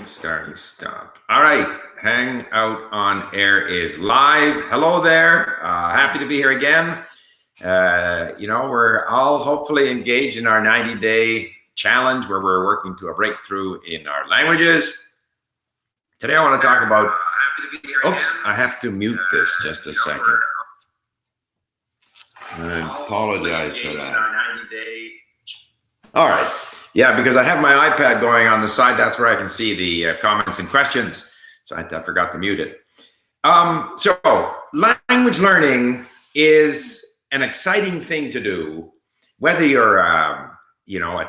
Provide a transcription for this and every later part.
Starting, stop. All right, Hangout on Air is live. Hello there. Happy to be here again. We're all hopefully engaged in our 90-day challenge where we're working to a breakthrough in our languages. Today I want to talk about, oops, I have to mute this just a second. I apologize for that. All right. Yeah, because I have my iPad going on the side. That's where I can see the comments and questions. So I forgot to mute it. So language learning is an exciting thing to do, whether you're a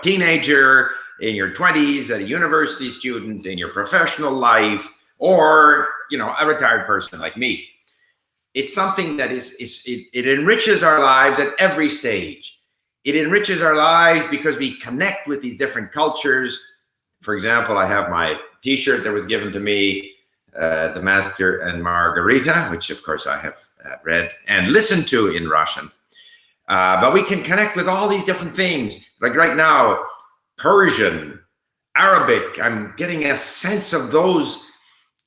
teenager, in your 20s, a university student, in your professional life, or a retired person like me. It's something that it enriches our lives at every stage. It enriches our lives because we connect with these different cultures. For example, I have my t-shirt that was given to me, The Master and Margarita, which of course I have read and listened to in Russian. But we can connect with all these different things. Like right now, Persian, Arabic, I'm getting a sense of those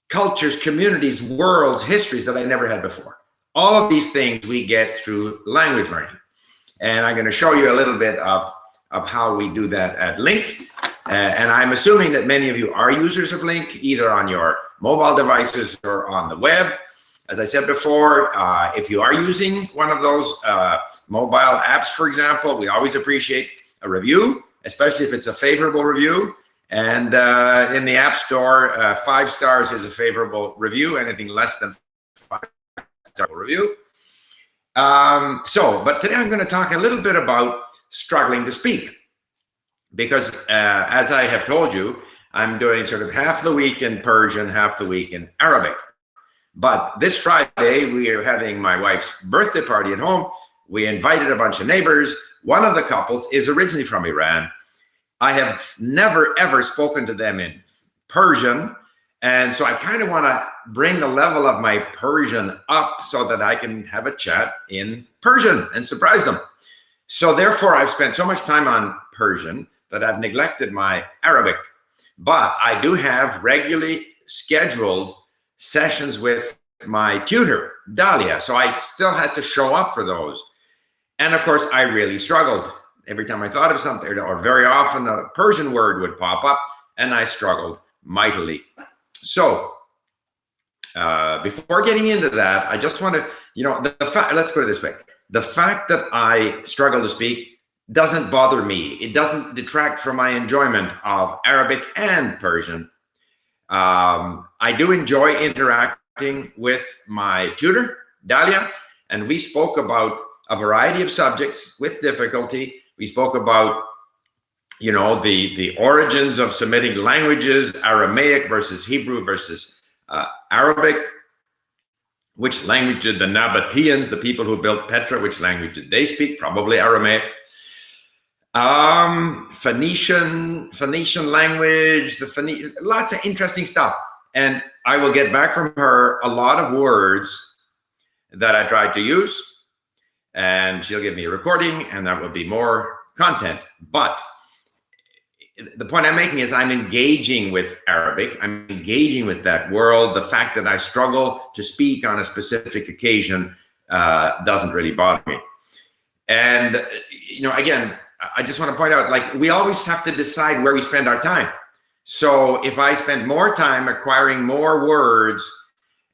cultures, communities, worlds, histories that I never had before. All of these things we get through language learning. And I'm going to show you a little bit of how we do that at LingQ. And I'm assuming that many of you are users of LingQ, either on your mobile devices or on the web. As I said before, if you are using one of those mobile apps, for example, we always appreciate a review, especially if it's a favorable review. And in the App Store, 5 stars is a favorable review. Anything less than 5-star review. But today I'm going to talk a little bit about struggling to speak, because as I have told you, I'm doing sort of half the week in Persian, half the week in Arabic. But this Friday, we are having my wife's birthday party at home. We invited a bunch of neighbors. One of the couples is originally from Iran. I have never, ever spoken to them in Persian. And so I kind of want to bring the level of my Persian up so that I can have a chat in Persian and surprise them. So therefore, I've spent so much time on Persian that I've neglected my Arabic. But I do have regularly scheduled sessions with my tutor, Dalia. So I still had to show up for those. And of course, I really struggled. Every time I thought of something, or very often a Persian word would pop up, and I struggled mightily. So before getting into that, I just want to, let's put it this way. The fact that I struggle to speak doesn't bother me. It doesn't detract from my enjoyment of Arabic and Persian. I do enjoy interacting with my tutor, Dalia, and we spoke about a variety of subjects with difficulty. We spoke about the origins of Semitic languages, Aramaic versus Hebrew versus Arabic. Which language did the Nabateans, the people who built Petra, which language did they speak? Probably Aramaic. Phoenician language, lots of interesting stuff. And I will get back from her a lot of words that I tried to use. And she'll give me a recording, and that will be more content. But the point I'm making is I'm engaging with Arabic. I'm engaging with that world. The fact that I struggle to speak on a specific occasion doesn't really bother me. And, again, I just want to point out, like, we always have to decide where we spend our time. So if I spend more time acquiring more words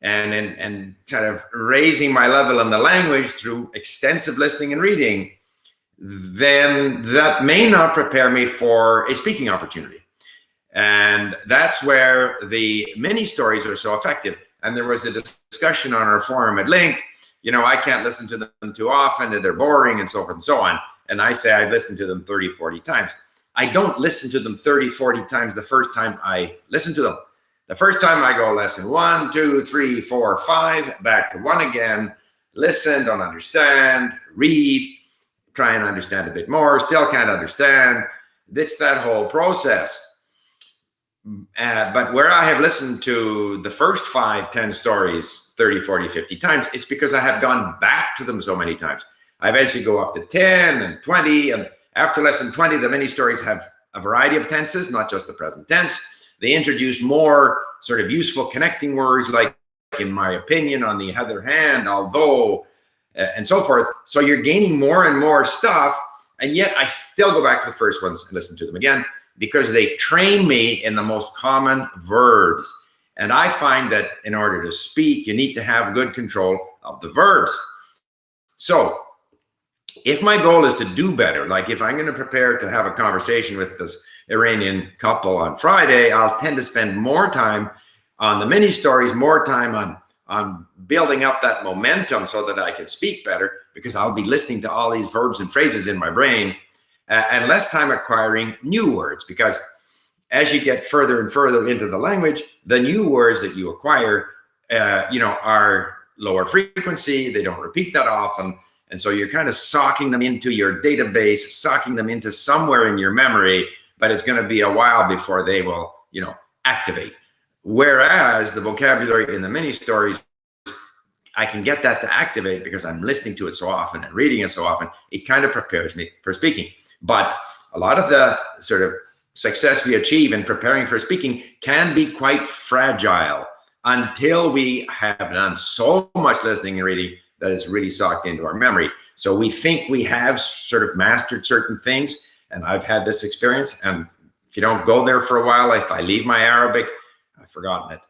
and kind of raising my level in the language through extensive listening and reading, then that may not prepare me for a speaking opportunity. And that's where the mini stories are so effective. And there was a discussion on our forum at LingQ, I can't listen to them too often, and they're boring, and so forth and so on. And I say I listen to them 30, 40 times. I don't listen to them 30, 40 times the first time I listen to them. The first time I go lesson 1, 2, 3, 4, 5, back to 1 again, listen, don't understand, read, try and understand a bit more, still can't understand. It's that whole process. But where I have listened to the first 5, 10 stories 30, 40, 50 times, it's because I have gone back to them so many times. I eventually go up to 10 and 20, and after lesson 20, the mini stories have a variety of tenses, not just the present tense. They introduce more sort of useful connecting words like in my opinion, on the other hand, although, and so forth. So you're gaining more and more stuff. And yet I still go back to the first ones and listen to them again because they train me in the most common verbs. And I find that in order to speak, you need to have good control of the verbs. So if my goal is to do better, like if I'm going to prepare to have a conversation with this Iranian couple on Friday, I'll tend to spend more time on the mini stories, more time on building up that momentum so that I can speak better, because I'll be listening to all these verbs and phrases in my brain, and less time acquiring new words, because as you get further and further into the language, the new words that you acquire, are lower frequency. They don't repeat that often. And so you're kind of socking them into your database, socking them into somewhere in your memory, but it's going to be a while before they will, activate. Whereas the vocabulary in the mini stories, I can get that to activate because I'm listening to it so often and reading it so often. It kind of prepares me for speaking. But a lot of the sort of success we achieve in preparing for speaking can be quite fragile until we have done so much listening and reading that it's really socked into our memory. So we think we have sort of mastered certain things. And I've had this experience. And if you don't go there for a while, if I leave my Arabic, I've forgotten it.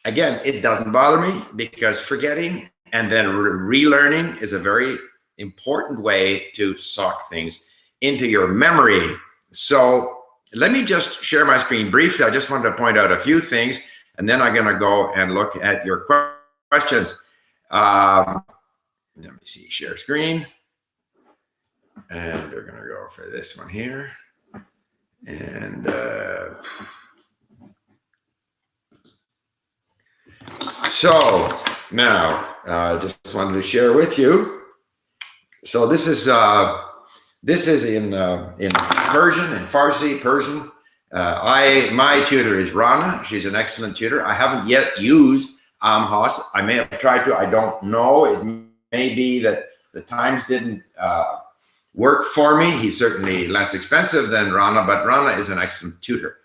Again, it doesn't bother me because forgetting and then relearning is a very important way to sock things into your memory. So let me just share my screen briefly. I just wanted to point out a few things, and then I'm going to go and look at your questions. Let me see, share screen. And we're going to go for this one here. And so now just wanted to share with you. So this is in Persian, in Farsi, Persian. My tutor is Rana. She's an excellent tutor. I haven't yet used Amhas. I may have tried to. I don't know. It may be that the times didn't work for me. He's certainly less expensive than Rana, but Rana is an excellent tutor.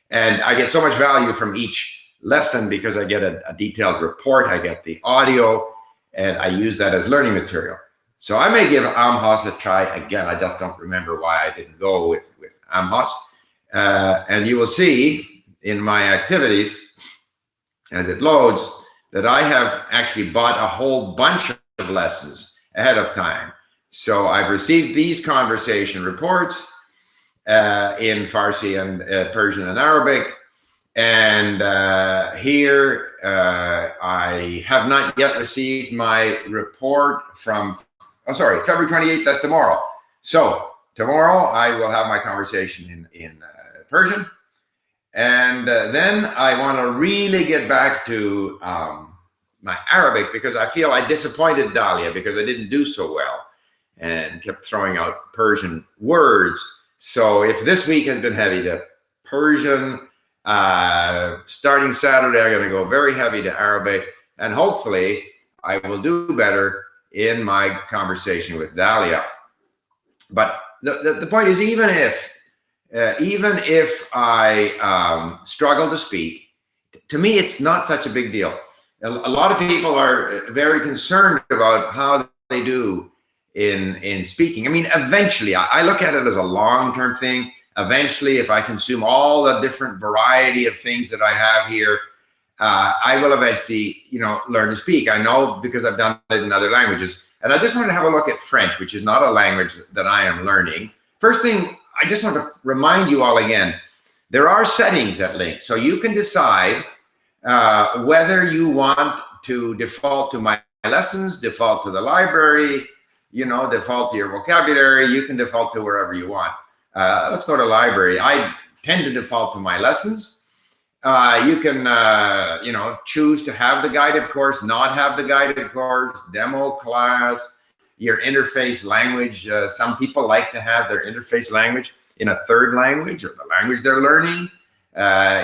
And I get so much value from each lesson because I get a detailed report. I get the audio, and I use that as learning material. So I may give Amhas a try again. I just don't remember why I didn't go with Amhas. And you will see in my activities, as it loads, that I have actually bought a whole bunch of lessons ahead of time. So I've received these conversation reports in Farsi and Persian and Arabic. And here I have not yet received my report from, February 28th, that's tomorrow. So tomorrow I will have my conversation in Persian. And then I want to really get back to my Arabic, because I feel I disappointed Dahlia because I didn't do so well and kept throwing out Persian words. So if this week has been heavy to Persian, starting Saturday, I'm going to go very heavy to Arabic, and hopefully I will do better in my conversation with Dahlia. But the point is, even if I struggle to speak, to me, it's not such a big deal. A lot of people are very concerned about how they do in speaking. I mean, eventually, I look at it as a long-term thing. Eventually, if I consume all the different variety of things that I have here, I will eventually, learn to speak. I know because I've done it in other languages. And I just want to have a look at French, which is not a language that I am learning. First thing, I just want to remind you all again, there are settings at LingQ. So you can decide whether you want to default to my lessons, default to the library, default to your vocabulary. You can default to wherever you want. Let's go to library. I tend to default to my lessons. You can, choose to have the guided course, not have the guided course, demo class, your interface language. Some people like to have their interface language in a third language or the language they're learning.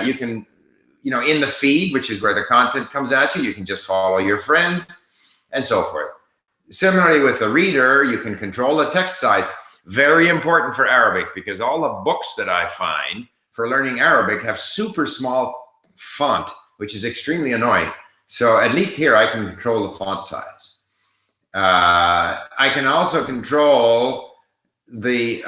You can, in the feed, which is where the content comes at you, you can just follow your friends and so forth. Similarly with the reader, you can control the text size. Very important for Arabic, because all the books that I find for learning Arabic have super small font, which is extremely annoying. So at least here I can control the font size. I can also control the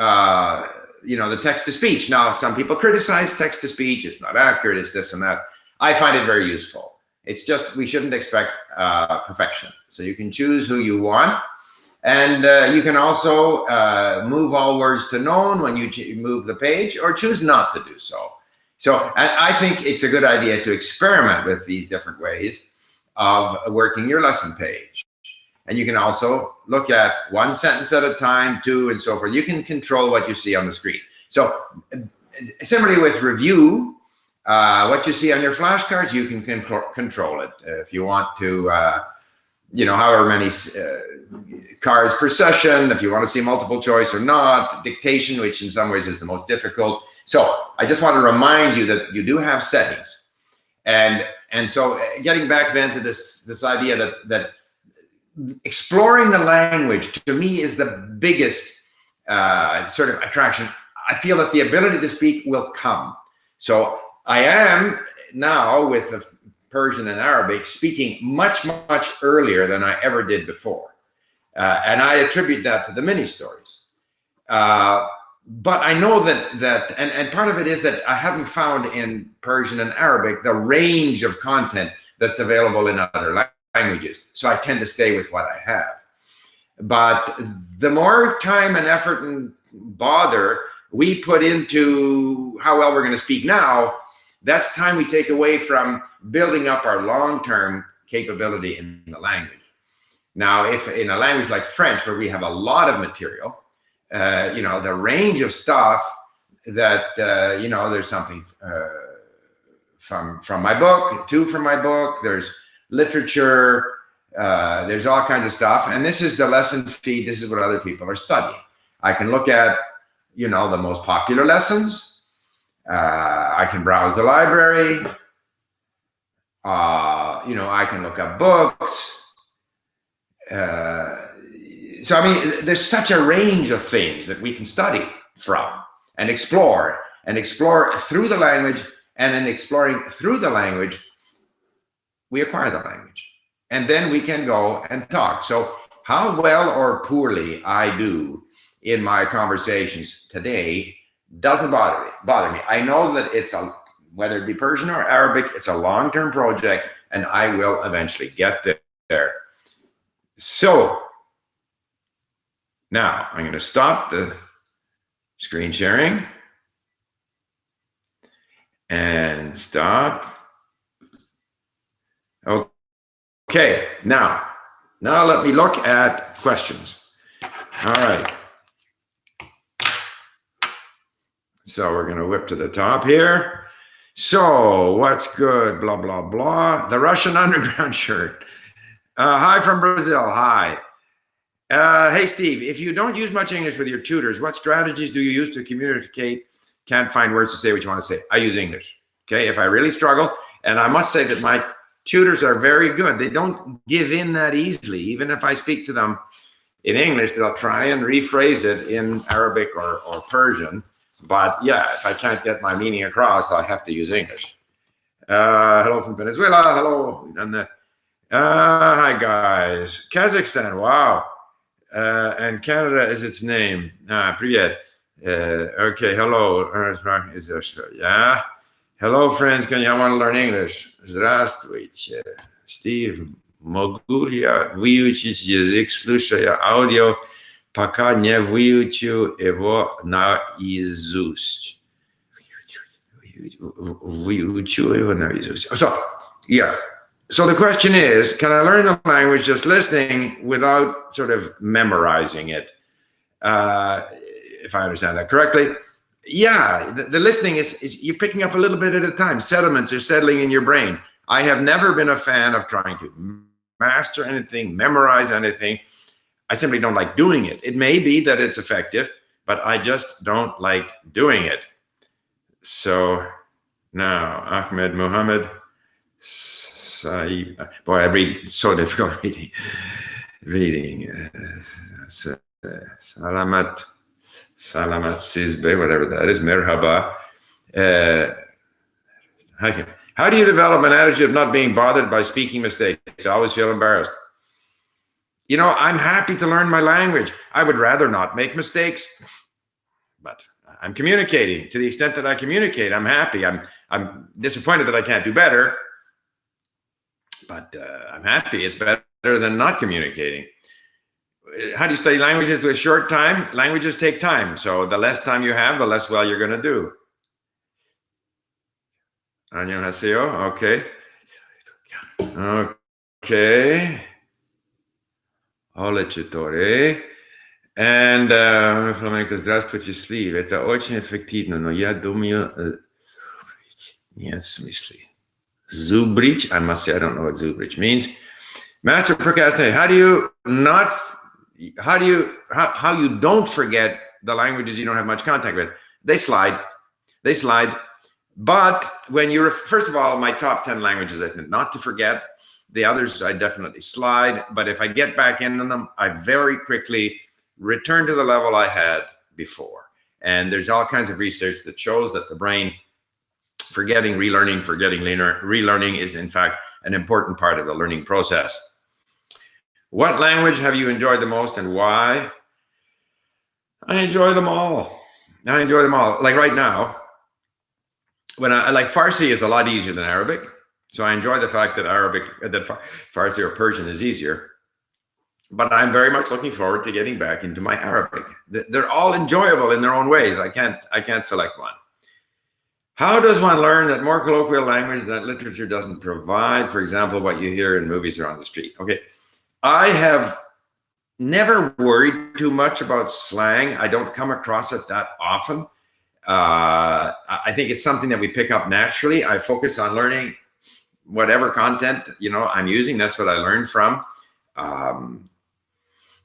the text-to-speech. Now, some people criticize text-to-speech. It's not accurate. It's this and that. I find it very useful. It's just we shouldn't expect perfection. So you can choose who you want. And you can also move all words to known when you move the page, or choose not to do so. So I think it's a good idea to experiment with these different ways of working your lesson page. And you can also look at one sentence at a time, two, and so forth. You can control what you see on the screen. So similarly with review, what you see on your flashcards, you can control it. If you want to, however many cards per session, if you want to see multiple choice or not, dictation, which in some ways is the most difficult. So I just want to remind you that you do have settings. And so getting back then to this idea that exploring the language, to me, is the biggest sort of attraction. I feel that the ability to speak will come. So I am now, with the Persian and Arabic, speaking much, much earlier than I ever did before. And I attribute that to the mini stories. But I know that and part of it is that I haven't found in Persian and Arabic the range of content that's available in other languages. So I tend to stay with what I have. But the more time and effort and bother we put into how well we're going to speak now, that's time we take away from building up our long-term capability in the language. Now, if in a language like French, where we have a lot of material, the range of stuff that, there's something from my book, two from my book, there's literature, there's all kinds of stuff. And this is the lesson feed. This is what other people are studying. I can look at, the most popular lessons. I can browse the library. I can look up books. So, I mean, there's such a range of things that we can study from and explore through the language. And in exploring through the language, we acquire the language. And then we can go and talk. So how well or poorly I do in my conversations today doesn't bother me. I know that whether it be Persian or Arabic, it's a long-term project, and I will eventually get there. So now I'm going to stop the screen sharing and stop. Okay, now let me look at questions. All right. So we're going to whip to the top here. So what's good? Blah, blah, blah. The Russian underground shirt. Hi from Brazil. Hi. Hey, Steve, if you don't use much English with your tutors, what strategies do you use to communicate? Can't find words to say what you want to say. I use English. Okay, if I really struggle. And I must say that my tutors are very good. They don't give in that easily. Even if I speak to them in English, they'll try and rephrase it in Arabic or Persian. But yeah, if I can't get my meaning across, I have to use English. Hello from Venezuela. Hello. And hi, guys. Kazakhstan. Wow. And Canada is its name. Привет. Okay. Hello. Yeah. Hello, friends. I want to learn English. Здравствуйте. Steve, могу я выучить язык, слушая аудио, пока не выучу его наизусть? Выучу его наизусть. So, yeah. So the question is, can I learn the language just listening without sort of memorizing it? If I understand that correctly. Yeah, the listening is you're picking up a little bit at a time. Sediments are settling in your brain. I have never been a fan of trying to master anything, memorize anything. I simply don't like doing it. It may be that it's effective, but I just don't like doing it. So now, Ahmed Muhammad Saib. Boy, I read so difficult reading. Salamat Sizbe, whatever that is. Merhaba. Uh, how do you develop an attitude of not being bothered by speaking mistakes? I always feel embarrassed. You know, I'm happy to learn my language. I would rather not make mistakes, but I'm communicating. To the extent that I communicate, I'm happy. I'm disappointed that I can't do better, but I'm happy. It's better than not communicating. How do you study languages with short time? Languages take time. So the less time you have, the less well you're going to do. 안녕하세요. Okay. Okay. Олечитore. And flamenco, здравствуйте, Sliv. Это очень эффективно, но я думаю, нет смысла. Zubrich, I must say, I don't know what Zubrich means. Master procrastinator, how you don't forget the languages you don't have much contact with? They slide. But when you're, first of all, my top 10 languages, I think not to forget. The others, I definitely slide. But if I get back into them, I very quickly return to the level I had before. And there's all kinds of research that shows that the brain, relearning is in fact an important part of the learning process. What language have you enjoyed the most and why? I enjoy them all. Like right now, when I like Farsi is a lot easier than Arabic. So I enjoy the fact that Farsi or Persian is easier. But I'm very much looking forward to getting back into my Arabic. They're all enjoyable in their own ways. I can't select one. How does one learn that more colloquial language that literature doesn't provide? For example, what you hear in movies or on the street. Okay, I have never worried too much about slang. I don't come across it that often. I think it's something that we pick up naturally. I focus on learning whatever content I'm using. That's what I learned from.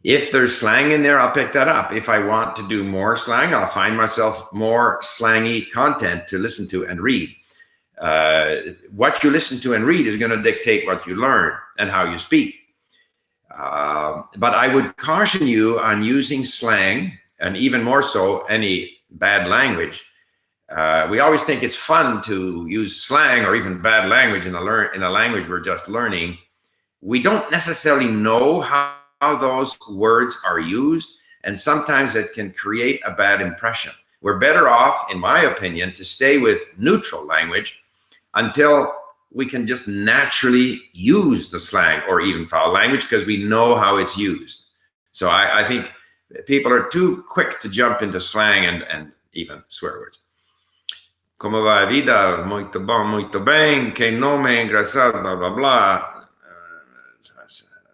If there's slang in there, I'll pick that up. If I want to do more slang, I'll find myself more slangy content to listen to and read. What you listen to and read is going to dictate what you learn and how you speak. But I would caution you on using slang, and even more so, any bad language. We always think it's fun to use slang or even bad language in a language we're just learning. We don't necessarily know how those words are used, and sometimes it can create a bad impression. We're better off, in my opinion, to stay with neutral language until we can just naturally use the slang or even foul language because we know how it's used. So I think people are too quick to jump into slang and even swear words. Como va a vida? Muito bom, muito bem. Que nome engraçado, blah, blah, blah.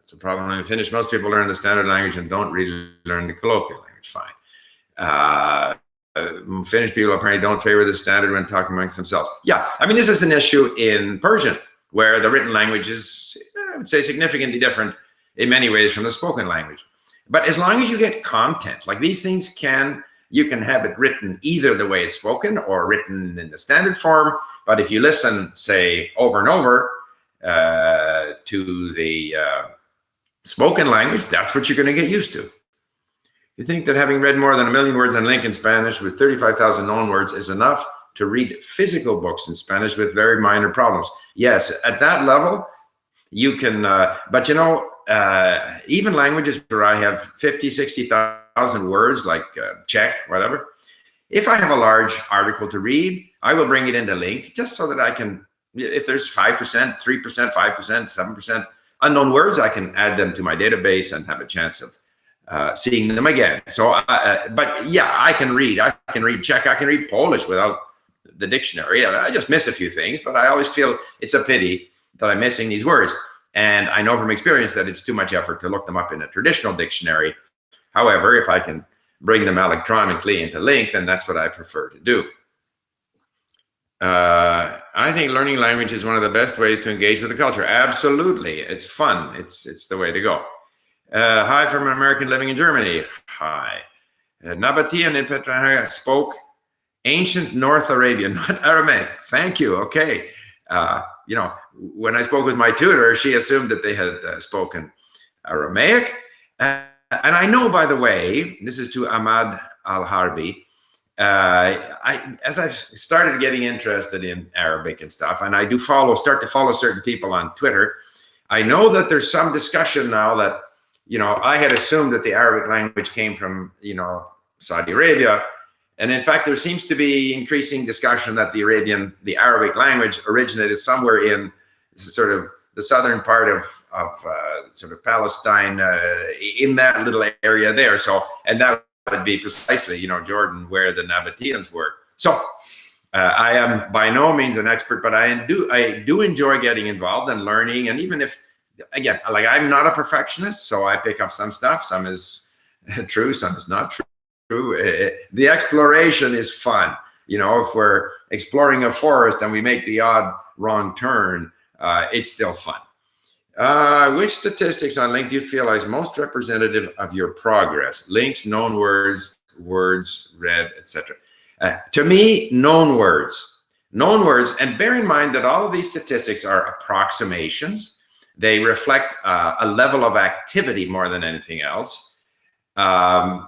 It's a problem in Finnish. Most people learn the standard language and don't really learn the colloquial language. Fine. Finnish people apparently don't favor the standard when talking amongst themselves. Yeah, I mean, this is an issue in Persian, where the written language is, I would say, significantly different in many ways from the spoken language. But as long as you get content, like these things you can have it written either the way it's spoken or written in the standard form. But if you listen, say, over and over to the spoken language, that's what you're going to get used to. You think that having read more than 1 million words on LingQ in Spanish with 35,000 known words is enough to read physical books in Spanish with very minor problems? Yes, at that level, you can, but even languages where I have 50, 60,000 words, like Czech, whatever, if I have a large article to read, I will bring it into LingQ just so that I can, if there's 5%, 3%, 5%, 7% unknown words, I can add them to my database and have a chance of seeing them again. So, but yeah, I can read Czech, I can read Polish without the dictionary. I just miss a few things, but I always feel it's a pity that I'm missing these words. And I know from experience that it's too much effort to look them up in a traditional dictionary. However, if I can bring them electronically into LingQ, then that's what I prefer to do. I think learning language is one of the best ways to engage with the culture. Absolutely. It's fun. It's the way to go. Hi from an American living in Germany. Hi. Nabatian in Petra spoke ancient North Arabian, not Aramaic. Thank you. Okay. When I spoke with my tutor, she assumed that they had spoken Aramaic. And I know, by the way, this is to Ahmad Al-Harbi, as I've started getting interested in Arabic and stuff, and I do start to follow certain people on Twitter, I know that there's some discussion now that, I had assumed that the Arabic language came from, Saudi Arabia. And in fact, there seems to be increasing discussion that the Arabic language originated somewhere in sort of the southern part of sort of Palestine, in that little area there. So, and that would be precisely, Jordan, where the Nabateans were. So I am by no means an expert, but I do enjoy getting involved and learning. And even if, again, like, I'm not a perfectionist, so I pick up some stuff. Some is true, some is not true. The exploration is fun. If we're exploring a forest and we make the odd wrong turn, it's still fun. Which statistics on LingQ do you feel is most representative of your progress? Links, known words, words read, etc. To me, known words, and bear in mind that all of these statistics are approximations. They reflect a level of activity more than anything else. I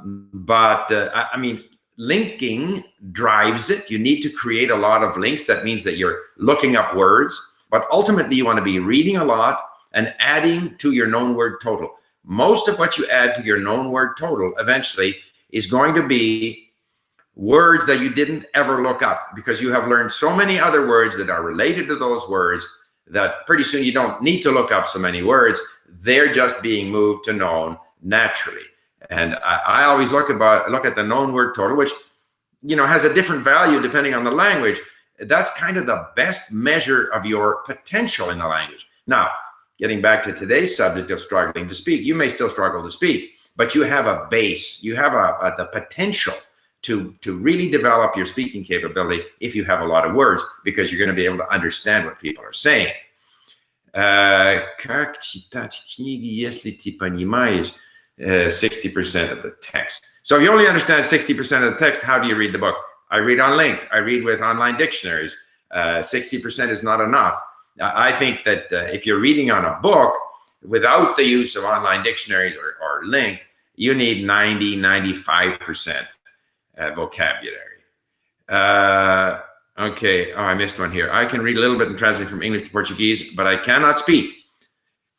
mean, linking drives it. You need to create a lot of links. That means that you're looking up words, but ultimately you want to be reading a lot and adding to your known word total. Most of what you add to your known word total eventually is going to be words that you didn't ever look up, because you have learned so many other words that are related to those words that pretty soon you don't need to look up so many words. They're just being moved to known naturally. And I always look at the known word total, which, has a different value depending on the language. That's kind of the best measure of your potential in the language. Now, getting back to today's subject of struggling to speak, you may still struggle to speak, but you have a base. You have the potential to really develop your speaking capability if you have a lot of words, because you're going to be able to understand what people are saying. Как читать книги, если ты понимаешь 60% of the text? So if you only understand 60% of the text, how do you read the book? I read on Link. I read with online dictionaries. 60% is not enough. I think that if you're reading on a book without the use of online dictionaries or Link, you need 90, 95% vocabulary. Okay, I missed one here. I can read a little bit and translate from English to Portuguese, but I cannot speak.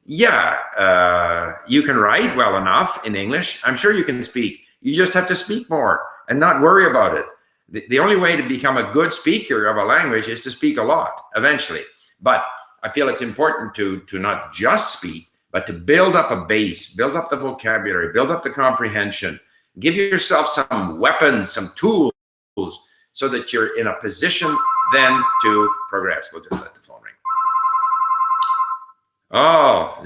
Yeah, you can write well enough in English. I'm sure you can speak. You just have to speak more and not worry about it. The only way to become a good speaker of a language is to speak a lot eventually. But I feel it's important to not just speak, but to build up a base, build up the vocabulary, build up the comprehension, give yourself some weapons, some tools, so that you're in a position then to progress. We'll just let the phone ring. Oh,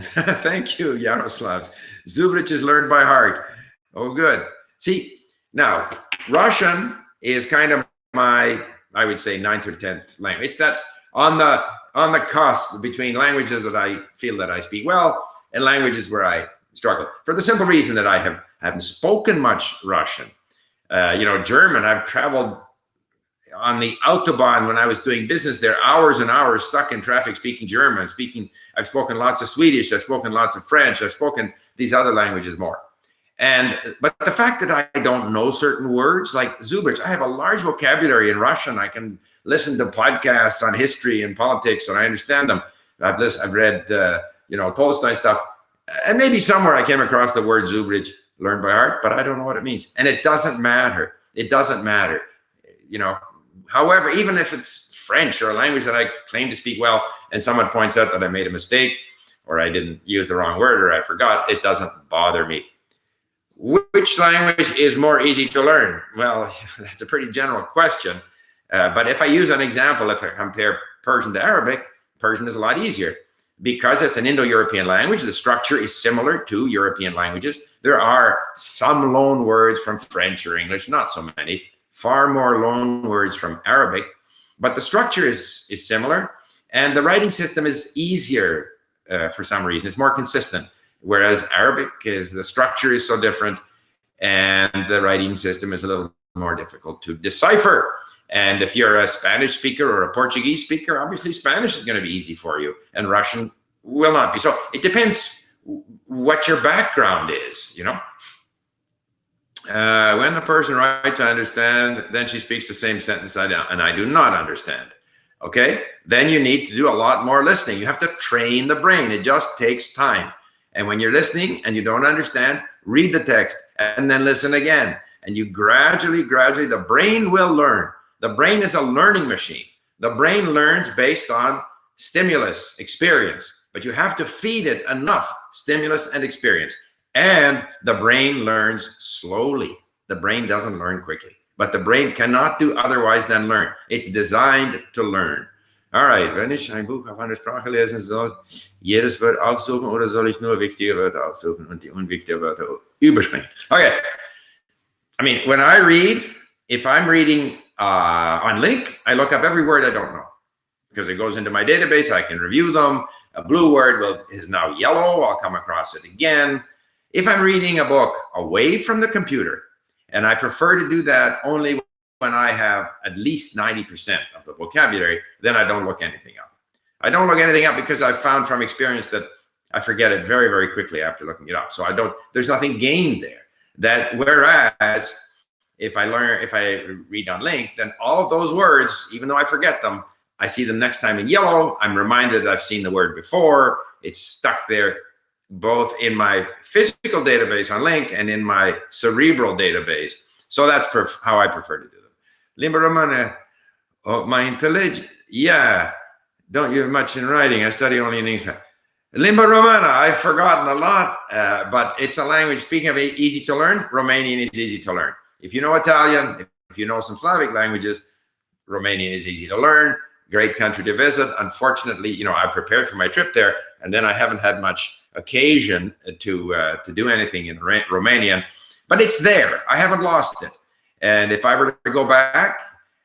thank you, Yaroslav. Zubrich is learned by heart. Oh, good. See, now, Russian is kind of my, I would say, 9th or 10th language. It's that on the cusp between languages that I feel that I speak well and languages where I struggle, for the simple reason that I haven't spoken much Russian. German, I've traveled on the Autobahn when I was doing business there, hours and hours stuck in traffic speaking German. I've spoken lots of Swedish, I've spoken lots of French, I've spoken these other languages more. But the fact that I don't know certain words, like Zubrich, I have a large vocabulary in Russian. I can listen to podcasts on history and politics, and I understand them. I've read, Tolstoy stuff, and maybe somewhere I came across the word Zubrich, learned by heart, but I don't know what it means. And it doesn't matter. It doesn't matter. However, even if it's French or a language that I claim to speak well, and someone points out that I made a mistake, or I didn't use the wrong word, or I forgot, it doesn't bother me. Which language is more easy to learn? Well, that's a pretty general question. But if I use an example, if I compare Persian to Arabic, Persian is a lot easier because it's an Indo-European language. The structure is similar to European languages. There are some loan words from French or English, not so many. Far more loan words from Arabic, but the structure is similar, and the writing system is easier for some reason. It's more consistent, whereas Arabic the structure is so different, and the writing system is a little more difficult to decipher. And if you're a Spanish speaker or a Portuguese speaker, obviously Spanish is going to be easy for you, and Russian will not be. So it depends what your background is, When a person writes, I understand, then she speaks the same sentence and I do not understand. Okay, then you need to do a lot more listening. You have to train the brain. It just takes time. And when you're listening and you don't understand, read the text and then listen again. And you gradually, the brain will learn. The brain is a learning machine. The brain learns based on stimulus, experience, but you have to feed it enough stimulus and experience. And the brain learns slowly. The brain doesn't learn quickly, but the brain cannot do otherwise than learn. It's designed to learn. All right, wenn ich ein Buch auf einer Sprache lesen soll, jedes Wort aufsuchen oder soll ich nur wichtige Wörter aufsuchen und die unwichtigen Wörter überspringen? Okay, I mean, when I read, if I'm reading on Link, I look up every word I don't know because it goes into my database. I can review them. A blue word is now yellow. I'll come across it again. If I'm reading a book away from the computer, and I prefer to do that only when I have at least 90% of the vocabulary, then I don't look anything up. I don't look anything up because I've found from experience that I forget it very, very quickly after looking it up. So there's nothing gained there. Whereas if I read on Link, then all of those words, even though I forget them, I see them next time in yellow. I'm reminded I've seen the word before. It's stuck there, both in my physical database on Link and in my cerebral database. So that's how I prefer to do them. Limba Romana, oh, my intelligence, yeah, don't use much in writing. I study only in English. Limba Romana, I've forgotten a lot, but it's a language, speaking of easy to learn, Romanian is easy to learn. If you know Italian, if you know some Slavic languages, Romanian is easy to learn. Great country to visit. Unfortunately, I prepared for my trip there, and then I haven't had much occasion to do anything in Romanian, but it's there. I haven't lost it. And if I were to go back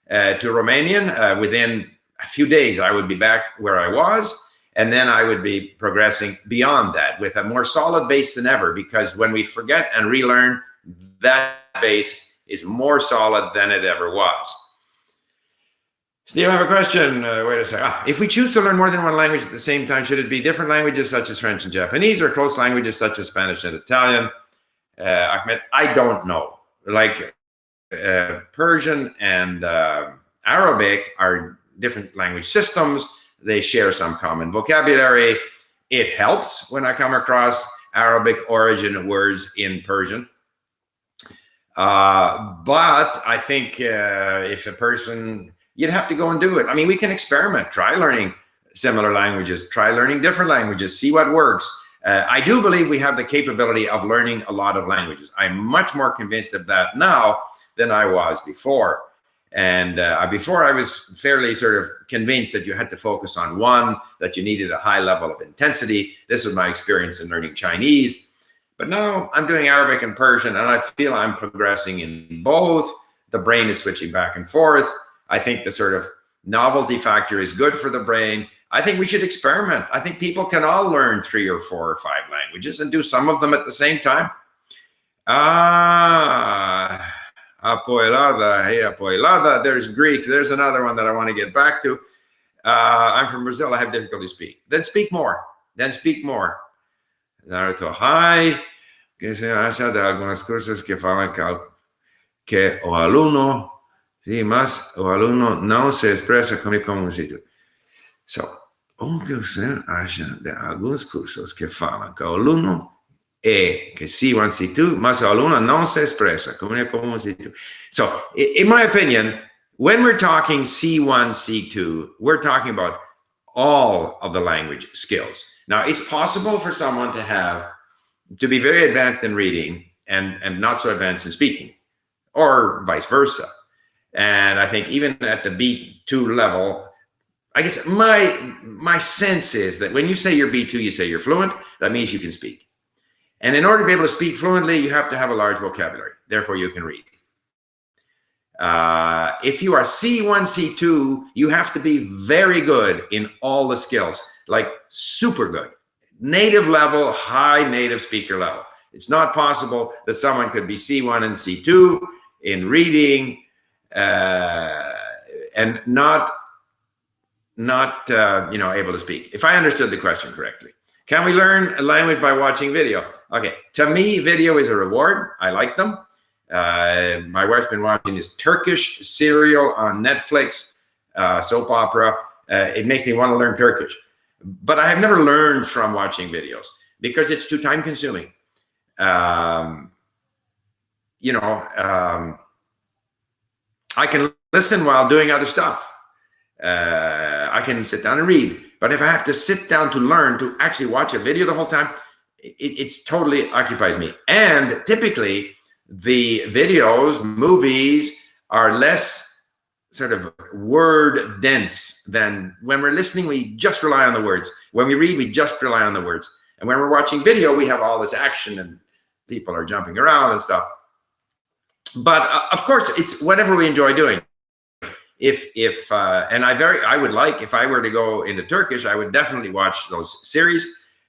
to Romanian, within a few days, I would be back where I was, and then I would be progressing beyond that with a more solid base than ever, because when we forget and relearn, that base is more solid than it ever was. Steve, I have a question. Wait a second. If we choose to learn more than one language at the same time, should it be different languages such as French and Japanese, or close languages such as Spanish and Italian? Ahmed, I don't know. Like Persian and Arabic are different language systems. They share some common vocabulary. It helps when I come across Arabic origin words in Persian. But I think if a person, you'd have to go and do it. I mean, we can experiment, try learning similar languages, try learning different languages, see what works. I do believe we have the capability of learning a lot of languages. I'm much more convinced of that now than I was before. And before I was fairly sort of convinced that you had to focus on one, that you needed a high level of intensity. This was my experience in learning Chinese. But now I'm doing Arabic and Persian, and I feel I'm progressing in both. The brain is switching back and forth. I think the sort of novelty factor is good for the brain. I think we should experiment. I think people can all learn 3 or 4 or 5 languages and do some of them at the same time. Apoilada, hey, apoilada. There's Greek. There's another one that I want to get back to. I'm from Brazil. I have difficulty speaking. Then speak more. Then speak more. Naruto, hi. Que se hace de algunas cosas que falam que o aluno, sí, mas o aluno não se expressa como um sítio. So, que você acha de alguns cursos que falam que o aluno que C1, C2, mas o aluno não se expressa como um sítio. So, in my opinion, when we're talking C1, C2, we're talking about all of the language skills. Now, it's possible for someone to be very advanced in reading and not so advanced in speaking, or vice versa. And I think even at the B2 level, I guess my sense is that when you say you're B2, you say you're fluent. That means you can speak. And in order to be able to speak fluently, you have to have a large vocabulary. Therefore, you can read. If you are C1, C2, you have to be very good in all the skills, like super good. Native level, high native speaker level. It's not possible that someone could be C1 and C2 in reading and not able to speak. If I understood the question correctly. Can we learn a language by watching video? Okay, to me, video is a reward. I like them. My wife's been watching this Turkish serial on Netflix, soap opera. It makes me want to learn Turkish. But I have never learned from watching videos because it's too time consuming. You know, I can listen while doing other stuff. I can sit down and read. But if I have to sit down to learn, to actually watch a video the whole time, it's totally occupies me. And typically, the videos, movies are less sort of word dense than when we're listening, we just rely on the words. When we read, we just rely on the words. And when we're watching video, we have all this action and people are jumping around and stuff. But of course, it's whatever we enjoy doing. And I would like, if I were to go into Turkish, I would definitely watch those series.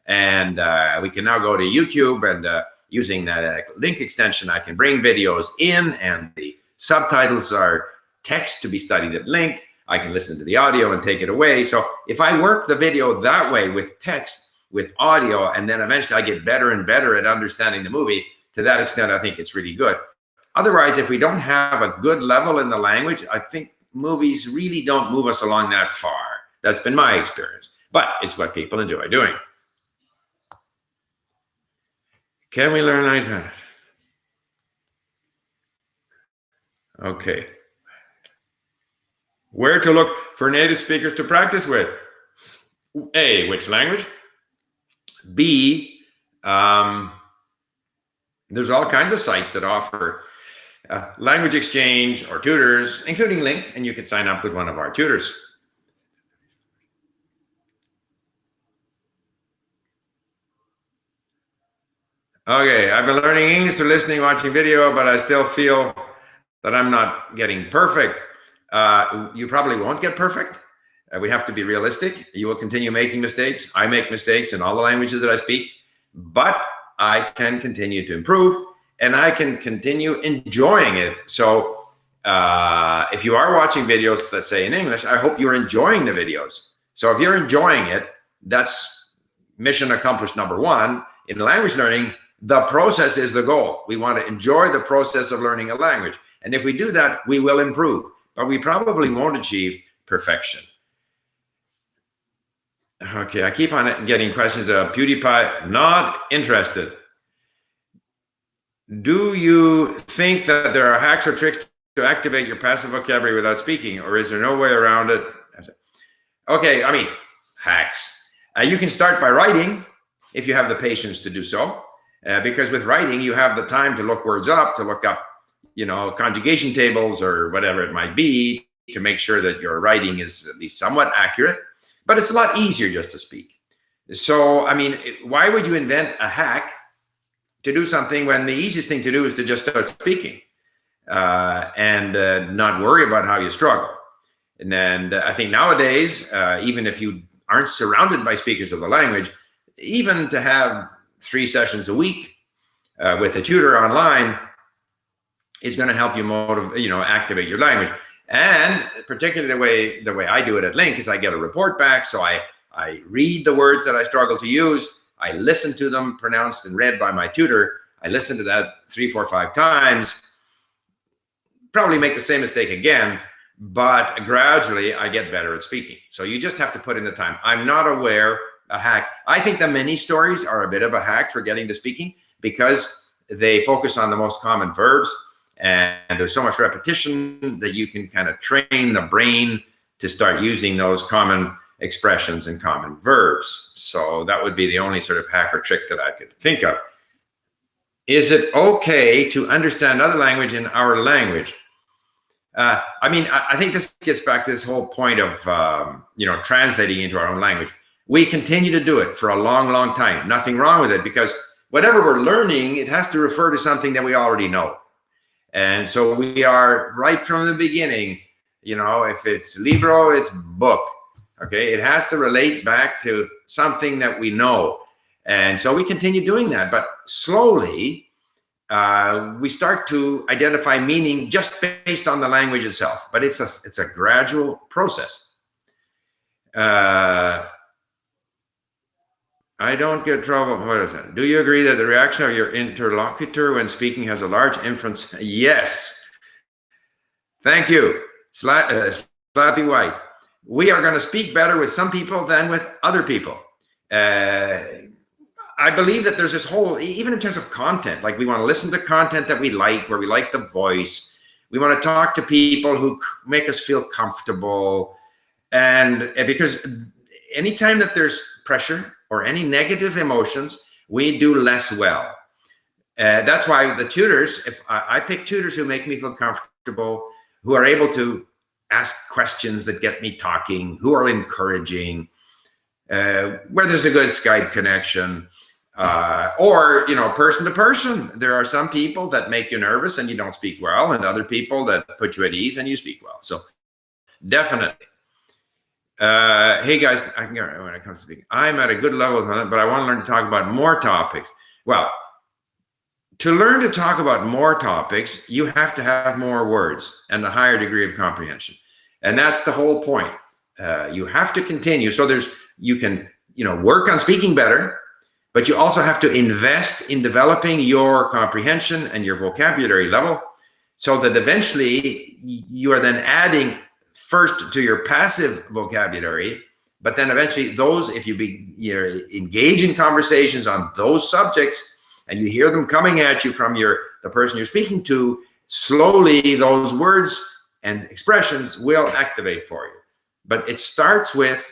And we can now go to YouTube, and using that link extension, I can bring videos in, and the subtitles are text to be studied at link. I can listen to the audio and take it away. So if I work the video that way with text, with audio, and then eventually I get better and better at understanding the movie, to that extent, I think it's really good. Otherwise, if we don't have a good level in the language, I think movies really don't move us along that far. That's been my experience, but it's what people enjoy doing. Can we learn Spanish? Okay. Where to look for native speakers to practice with? A, which language? B, there's all kinds of sites that offer language exchange or tutors, including Link, and you can sign up with one of our tutors. Okay, I've been learning English through listening, watching video, but I still feel that I'm not getting perfect. You probably won't get perfect. We have to be realistic. You will continue making mistakes. I make mistakes in all the languages that I speak, but I can continue to improve, and I can continue enjoying it. So if you are watching videos, let's say in English, I hope you're enjoying the videos. So if you're enjoying it, that's mission accomplished number one. In language learning, the process is the goal. We want to enjoy the process of learning a language. And if we do that, we will improve, but we probably won't achieve perfection. Okay, I keep on getting questions of PewDiePie, not interested. Do you think that there are hacks or tricks to activate your passive vocabulary without speaking, or is there no way around it? Okay, I mean, hacks. You can start by writing if you have the patience to do so, because with writing, you have the time to look words up, to look up, you know, conjugation tables or whatever it might be, to make sure that your writing is at least somewhat accurate. But it's a lot easier just to speak. So, I mean, why would you invent a hack to do something when the easiest thing to do is to just start speaking and not worry about how you struggle? And I think nowadays, even if you aren't surrounded by speakers of the language, even to have 3 sessions a week with a tutor online is going to help you activate your language. And particularly the way I do it at Link is I get a report back. So I read the words that I struggle to use. I listen to them pronounced and read by my tutor. I listen to that 3, 4, 5 times, probably make the same mistake again, but gradually I get better at speaking. So you just have to put in the time. I'm not aware a hack. I think the mini stories are a bit of a hack for getting to speaking because they focus on the most common verbs. And there's so much repetition that you can kind of train the brain to start using those common expressions and common verbs. So that would be the only sort of hack or trick that I could think of. Is it okay to understand other language in our language? I mean, I think this gets back to this whole point of, translating into our own language. We continue to do it for a long, long time. Nothing wrong with it, because whatever we're learning, it has to refer to something that we already know. And so we are right from the beginning, if it's libro, it's book, okay? It has to relate back to something that we know. And so we continue doing that, but slowly we start to identify meaning just based on the language itself, but it's a gradual process. I don't get trouble. What is that? Do you agree that the reaction of your interlocutor when speaking has a large influence? Yes. Thank you. Slappy White. We are going to speak better with some people than with other people. I believe that there's this whole, even in terms of content, like we want to listen to content that we like, where we like the voice. We want to talk to people who make us feel comfortable. And because anytime that there's pressure or any negative emotions, we do less well. That's why the tutors, if I pick tutors who make me feel comfortable, who are able to ask questions that get me talking, who are encouraging, where there's a good Skype connection, or, you know, person to person. There are some people that make you nervous and you don't speak well, and other people that put you at ease and you speak well. So definitely. Hey guys, when it comes to speaking, I'm at a good level, but I want to learn to talk about more topics. Well, to learn to talk about more topics, you have to have more words and a higher degree of comprehension. And that's the whole point. You have to continue. So you can, you know, work on speaking better, but you also have to invest in developing your comprehension and your vocabulary level, so that eventually you are then adding first to your passive vocabulary, but then eventually those, if you engage in conversations on those subjects and you hear them coming at you from the person you're speaking to, slowly those words and expressions will activate for you. But it starts with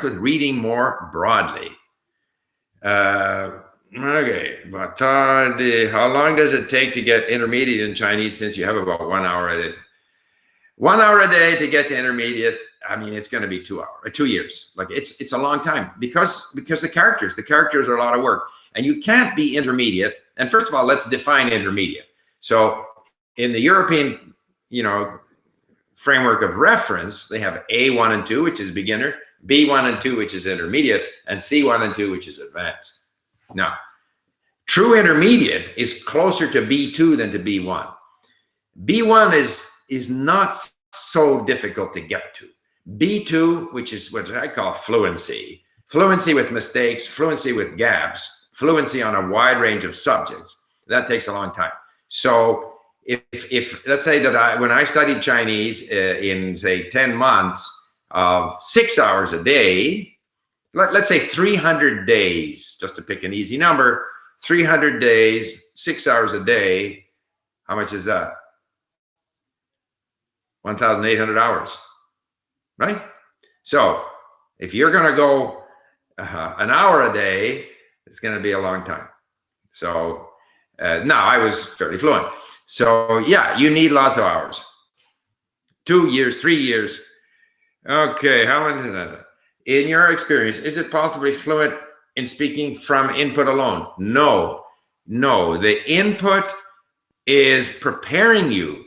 reading more broadly. Okay, but how long does it take to get intermediate in Chinese, since you have about 1 hour a day? 1 hour a day to get to intermediate. I mean, it's going to be 2 hours, 2 years. Like it's a long time because the characters are a lot of work, and you can't be intermediate. And first of all, let's define intermediate. So in the European, you know, framework of reference, they have A1 and 2, which is beginner, B1 and 2, which is intermediate, and C1 and 2, which is advanced. Now, true intermediate is closer to B2 than to B1. B1 is not so difficult to get to. B2, which is what I call fluency with mistakes, fluency with gaps, fluency on a wide range of subjects, that takes a long time. So if let's say that when I studied Chinese in say 10 months of 6 hours a day, let's say 300 days, just to pick an easy number, 300 days, 6 hours a day, how much is that? 1,800 hours, right? So if you're going to go an hour a day, it's going to be a long time. So now I was fairly fluent. So yeah, you need lots of hours. 2 years, 3 years. Okay, how many is that? In your experience, is it possible to be fluent in speaking from input alone? No. The input is preparing you,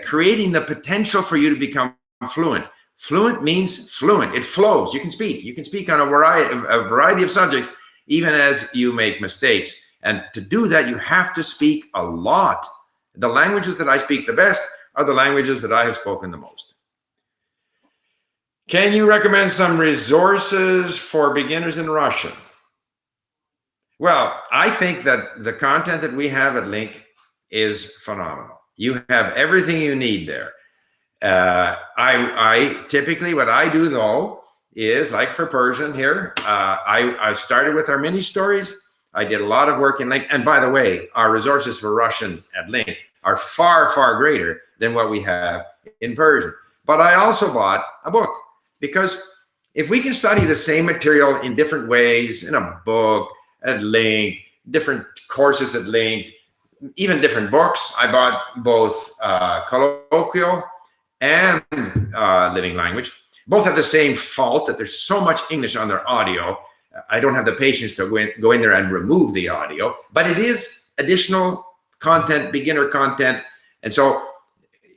creating the potential for you to become fluent. Fluent means fluent. It flows. You can speak. You can speak on a variety of subjects, even as you make mistakes. And to do that, you have to speak a lot. The languages that I speak the best are the languages that I have spoken the most. Can you recommend some resources for beginners in Russian? Well, I think that the content that we have at LingQ is phenomenal. You have everything you need there. I typically, what I do though, is like for Persian here, I started with our mini stories. I did a lot of work in LingQ. And by the way, our resources for Russian at LingQ are far, far greater than what we have in Persian. But I also bought a book, because if we can study the same material in different ways, in a book, at LingQ, different courses at LingQ, even different books. I bought both colloquial and living language. Both have the same fault, that there's so much English on their audio. I don't have the patience to go in there and remove the audio, but it is additional content, beginner content. And so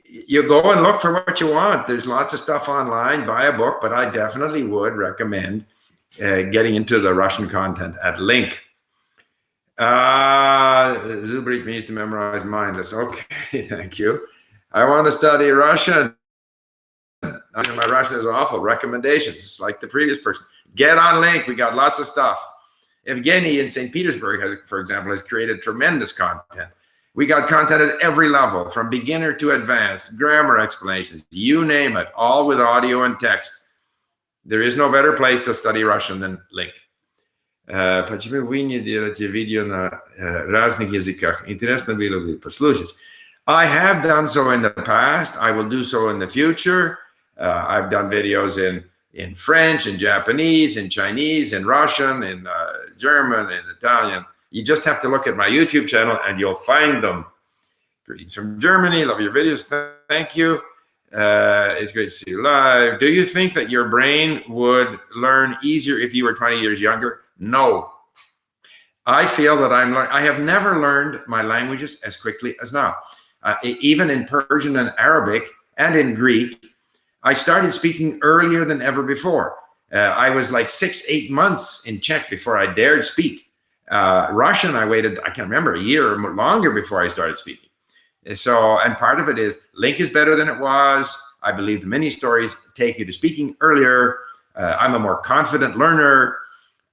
you go and look for what you want. There's lots of stuff online, buy a book, but I definitely would recommend getting into the Russian content at LingQ. Zubrik needs to memorize mindless. Okay, thank you. I want to study Russian. My Russian is awful. Recommendations. It's like the previous person. Get on Link. We got lots of stuff. Evgeny in St. Petersburg, for example, has created tremendous content. We got content at every level, from beginner to advanced, grammar explanations, you name it, all with audio and text. There is no better place to study Russian than Link. Почему вы не делаете видео на разных языках? Интересно было бы послушать. I have done so in the past. I will do so in the future. I've done videos in French, in Japanese, in Chinese, in Russian, in German, in Italian. You just have to look at my YouTube channel and you'll find them. Greetings from Germany. Love your videos. Thank you. It's great to see you live. Do you think that your brain would learn easier if you were 20 years younger? No. I feel that I have never learned my languages as quickly as now. Even in Persian and Arabic and in Greek, I started speaking earlier than ever before. I was like 6-8 months in Czech before I dared speak. Russian, I waited, I can't remember, a year or longer before I started speaking. So, and part of it is Link is better than it was. I believe the mini stories take you to speaking earlier. I'm a more confident learner.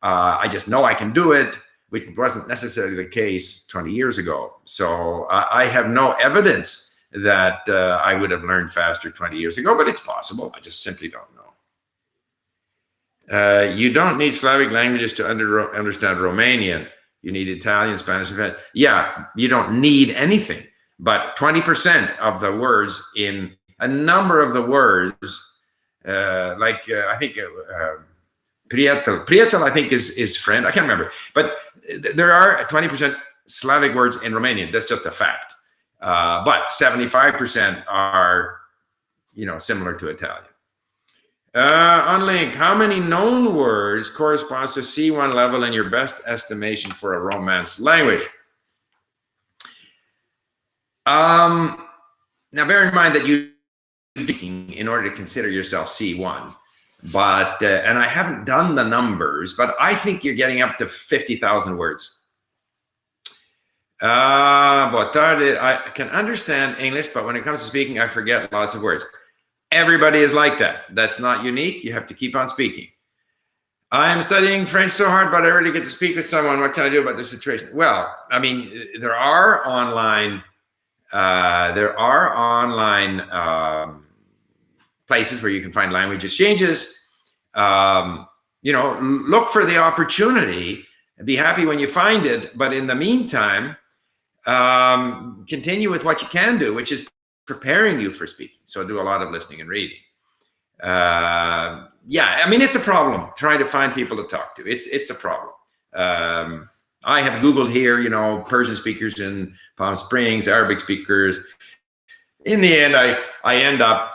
I just know I can do it, which wasn't necessarily the case 20 years ago. So I have no evidence that I would have learned faster 20 years ago, but it's possible. I just simply don't know. You don't need Slavic languages to understand Romanian. You need Italian, Spanish, and French. Yeah, you don't need anything. But 20% of the words in a number of the words, I think Prietel, I think is friend. I can't remember. But there are 20% Slavic words in Romanian. That's just a fact. But 75% are, similar to Italian. On Link, how many known words corresponds to C1 level in your best estimation for a Romance language? Now, bear in mind that you in order to consider yourself C1, but and I haven't done the numbers, but I think you're getting up to 50,000 words. Boa tarde. I can understand English, but when it comes to speaking, I forget lots of words. Everybody is like that. That's not unique. You have to keep on speaking. I am studying French so hard, but I rarely get to speak with someone. What can I do about this situation? Well, I mean, there are online places where you can find language exchanges. Look for the opportunity and be happy when you find it. But in the meantime, continue with what you can do, which is preparing you for speaking. So do a lot of listening and reading. Yeah, I mean, it's a problem trying to find people to talk to. It's a problem. I have Googled here, Persian speakers in Palm Springs, Arabic speakers. In the end, I end up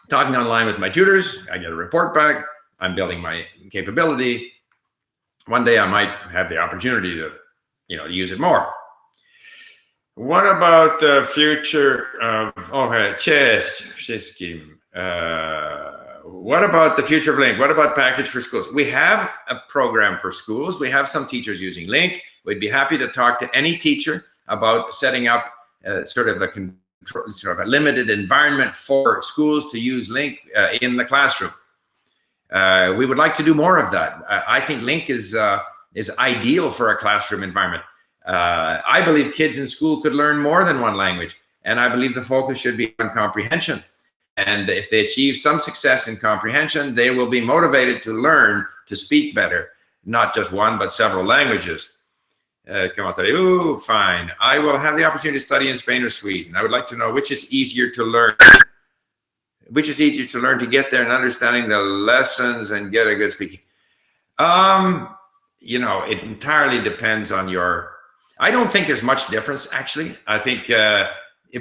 talking online with my tutors. I get a report back. I'm building my capability. One day I might have the opportunity to, use it more. What about the future of, what about the future of Link? What about package for schools? We have a program for schools. We have some teachers using Link. We'd be happy to talk to any teacher about setting up sort of a limited environment for schools to use Link in the classroom. We would like to do more of that. I think Link is ideal for a classroom environment. I believe kids in school could learn more than one language, and I believe the focus should be on comprehension. And if they achieve some success in comprehension, they will be motivated to learn to speak better, not just one, but several languages. Fine. I will have the opportunity to study in Spain or Sweden. I would like to know which is easier to learn. Which is easier to learn to get there and understanding the lessons and get a good speaking? It entirely depends on your. I don't think there's much difference, actually. I think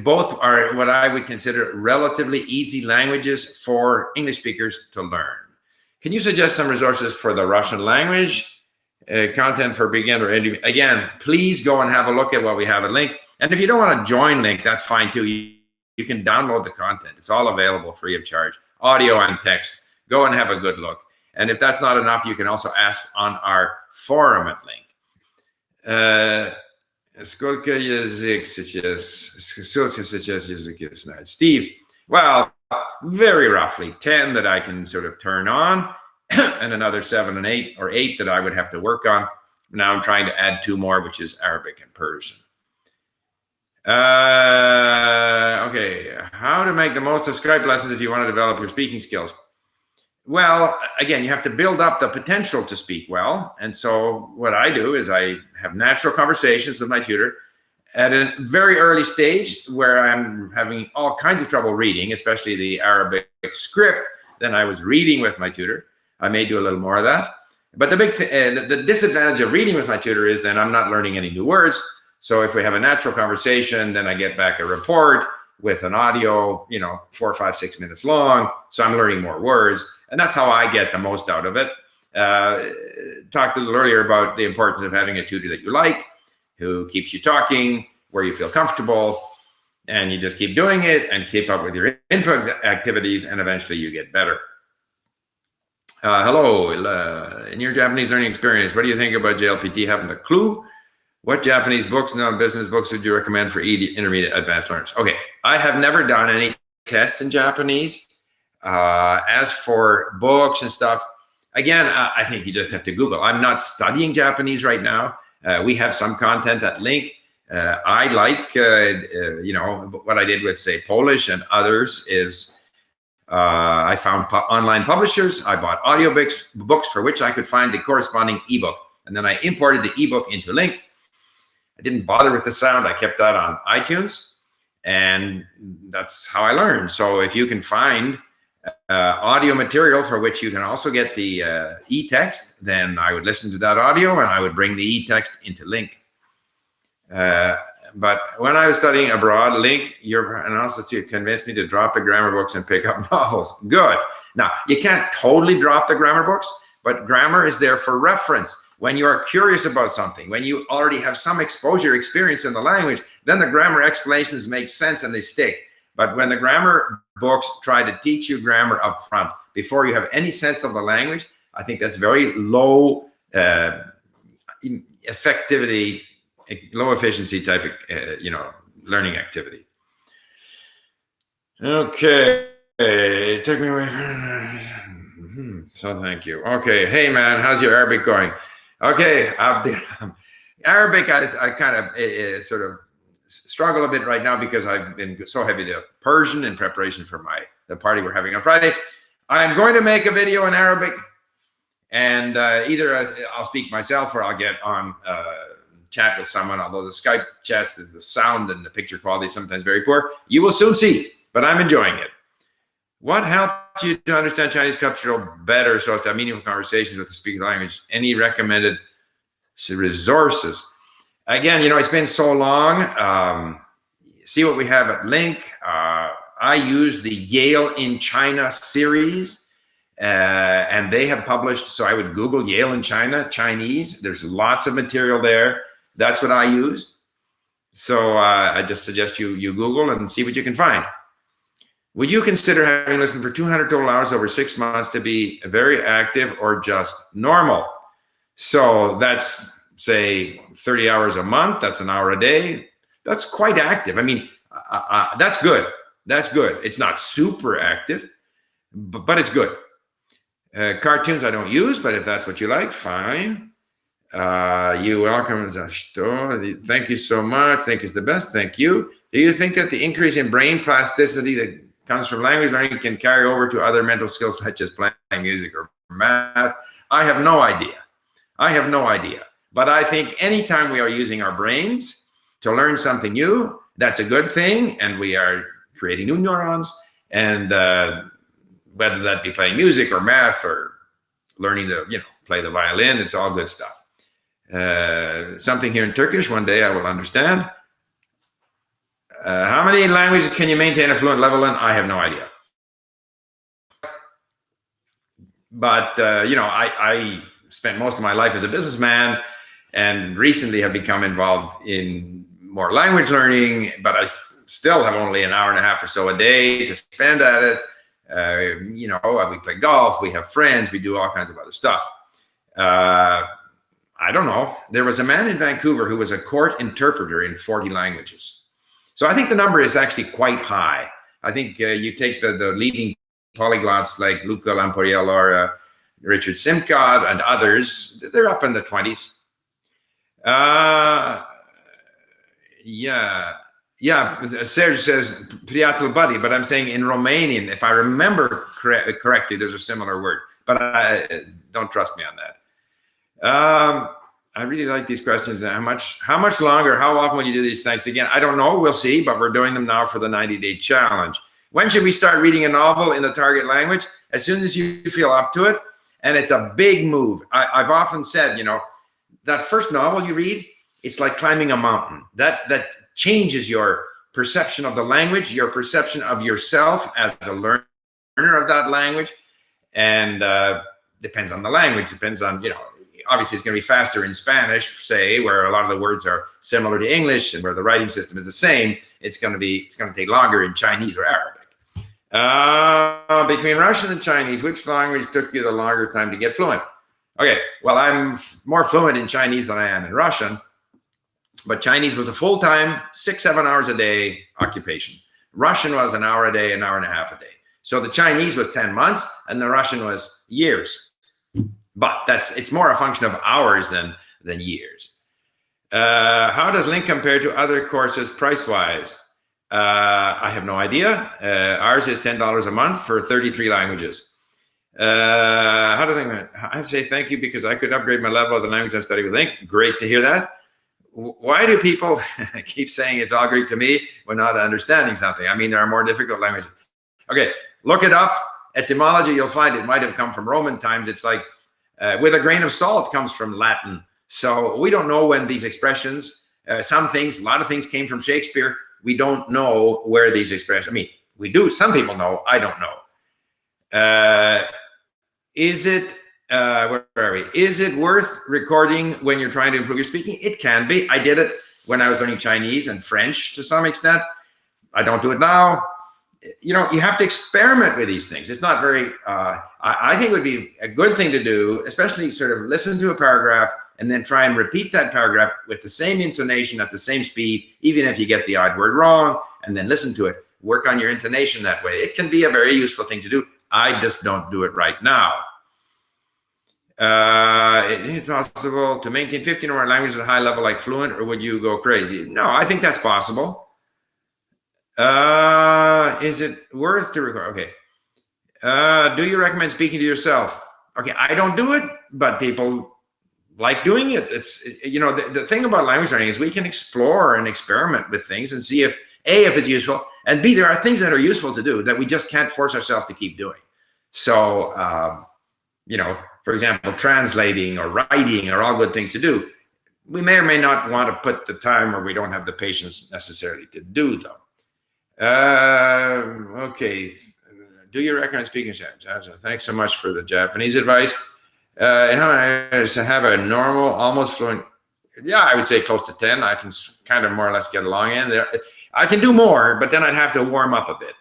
both are what I would consider relatively easy languages for English speakers to learn. Can you suggest some resources for the Russian language? Content for beginner. Again, please go and have a look at what we have at Link. And if you don't want to join Link, that's fine too. You can download the content. It's all available free of charge, audio and text. Go and have a good look. And if that's not enough, you can also ask on our forum at Link. Сколько язык сейчас знает? Steve, well, very roughly 10 that I can sort of turn on. and another 7 and 8 or 8 that I would have to work on. Now I'm trying to add 2 more, which is Arabic and Persian. Okay, how to make the most of Skype lessons if you want to develop your speaking skills? Well, again, you have to build up the potential to speak well. And so what I do is I have natural conversations with my tutor at a very early stage where I'm having all kinds of trouble reading, especially the Arabic script. Then I was reading with my tutor. I may do a little more of that. But the big the disadvantage of reading with my tutor is then I'm not learning any new words. So if we have a natural conversation, then I get back a report with an audio, 4, 5, 6 minutes long. So I'm learning more words. And that's how I get the most out of it. Talked a little earlier about the importance of having a tutor that you like, who keeps you talking, where you feel comfortable, and you just keep doing it and keep up with your input activities, and eventually you get better. Hello, in your Japanese learning experience, what do you think about JLPT? Haven't a clue. What Japanese books, non-business books, would you recommend for intermediate advanced learners? Okay, I have never done any tests in Japanese. As for books and stuff, again, I think you just have to Google. I'm not studying Japanese right now. We have some content at LingQ. I like, what I did with, say, Polish and others is I found online publishers. I bought audiobooks for which I could find the corresponding ebook. And then I imported the ebook into LingQ. I didn't bother with the sound. I kept that on iTunes. And that's how I learned. So if you can find audio material for which you can also get the e-text, then I would listen to that audio and I would bring the e-text into LingQ. But when I was studying abroad, LingQ, your analysis convinced me to drop the grammar books and pick up novels. Good. Now, you can't totally drop the grammar books, but grammar is there for reference. When you are curious about something, when you already have some exposure experience in the language, then the grammar explanations make sense and they stick. But when the grammar books try to teach you grammar up front before you have any sense of the language, I think that's very low effectivity, low efficiency type of, learning activity. Okay, it took me away. So thank you. Okay, hey man, how's your Arabic going? Okay, Arabic, I kind of sort of struggle a bit right now because I've been so heavy to Persian in preparation for the party we're having on Friday. I'm going to make a video in Arabic, and either I'll speak myself or I'll get on chat with someone, although the Skype chats, the sound and the picture quality is sometimes very poor. You will soon see, but I'm enjoying it. What helped you to understand Chinese culture better so as to have meaningful conversations with the speaker language? Any recommended resources? Again, it's been so long. See what we have at LingQ. I use the Yale in China series, and they have published, so I would Google Yale in China, Chinese. There's lots of material there. That's what I used. So I just suggest you Google and see what you can find. Would you consider having listened for 200 total hours over 6 months to be very active or just normal? So that's, say, 30 hours a month. That's an hour a day. That's quite active. I mean, that's good. That's good. It's not super active, but it's good. Cartoons I don't use, but if that's what you like, fine. You welcome. Thank you so much. Think is the best. Thank you. Do you think that the increase in brain plasticity that comes from language learning can carry over to other mental skills such as playing music or math? I have no idea. But I think anytime we are using our brains to learn something new, that's a good thing, and we are creating new neurons. And whether that be playing music or math or learning to play the violin, it's all good stuff. Something here in Turkish, one day I will understand. How many languages can you maintain a fluent level in? I have no idea. But, I spent most of my life as a businessman and recently have become involved in more language learning, but I still have only an hour and a half or so a day to spend at it. We play golf, we have friends, we do all kinds of other stuff. I don't know. There was a man in Vancouver who was a court interpreter in 40 languages. So I think the number is actually quite high. I think you take the leading polyglots like Luca Lamporiello or Richard Simcott and others, they're up in the 20s. Yeah, Serge says priatul buddy, but I'm saying in Romanian, if I remember correctly, there's a similar word, but don't trust me on that. I really like these questions. How much longer, how often will you do these things again? I don't know, we'll see, but we're doing them now for the 90-day challenge. When should we start reading a novel in the target language? As soon as you feel up to it, and it's a big move. I've often said, you know, that first novel you read, it's like climbing a mountain. That changes your perception of the language, your perception of yourself as a learner of that language, and depends on the language, depends on, you know, obviously it's going to be faster in Spanish, say, where a lot of the words are similar to English and where the writing system is the same. It's going to take longer in Chinese or Arabic. Between Russian and Chinese, which language took you the longer time to get fluent? Okay, well, I'm more fluent in Chinese than I am in Russian, but Chinese was a full-time 6-7 hours a day occupation. Russian was an hour a day, an hour and a half a day. So the Chinese was 10 months and the Russian was years. But it's more a function of hours than years. How does LingQ compare to other courses price-wise? I have no idea. Ours is $10 a month for 33 languages. I say thank you because I could upgrade my level of the language I'm studying with LingQ. Great to hear that. Why do people keep saying it's all Greek to me when not understanding something? I mean, there are more difficult languages. Okay, look it up. Etymology, you'll find it might have come from Roman times. It's like with a grain of salt comes from Latin. So we don't know when these expressions, a lot of things came from Shakespeare. We don't know where these expressions, I mean, we do, some people know, I don't know. Is it, where are we? Is it worth recording when you're trying to improve your speaking? It can be. I did it when I was learning Chinese and French to some extent. I don't do it now. You know, you have to experiment with these things. It's not very, I think it would be a good thing to do, especially sort of listen to a paragraph and then try and repeat that paragraph with the same intonation at the same speed, even if you get the odd word wrong, and then listen to it. Work on your intonation that way. It can be a very useful thing to do. I just don't do it right now. It is possible to maintain 15 or more languages at a high level like fluent, or would you go crazy? No, I think that's possible. Is it worth to record? Okay. Do you recommend speaking to yourself? Okay, I don't do it, but people like doing it. It's, you know, the thing about language learning is we can explore and experiment with things and see if A, if it's useful, and B, there are things that are useful to do that we just can't force ourselves to keep doing. So, you know, for example, translating or writing are all good things to do. We may or may not want to put the time or we don't have the patience necessarily to do them. Okay. Do you recommend speaking Japanese? Thanks so much for the Japanese advice. And how to have a normal, almost fluent, yeah, I would say close to 10. I can kind of more or less get along in there. I can do more, but then I'd have to warm up a bit.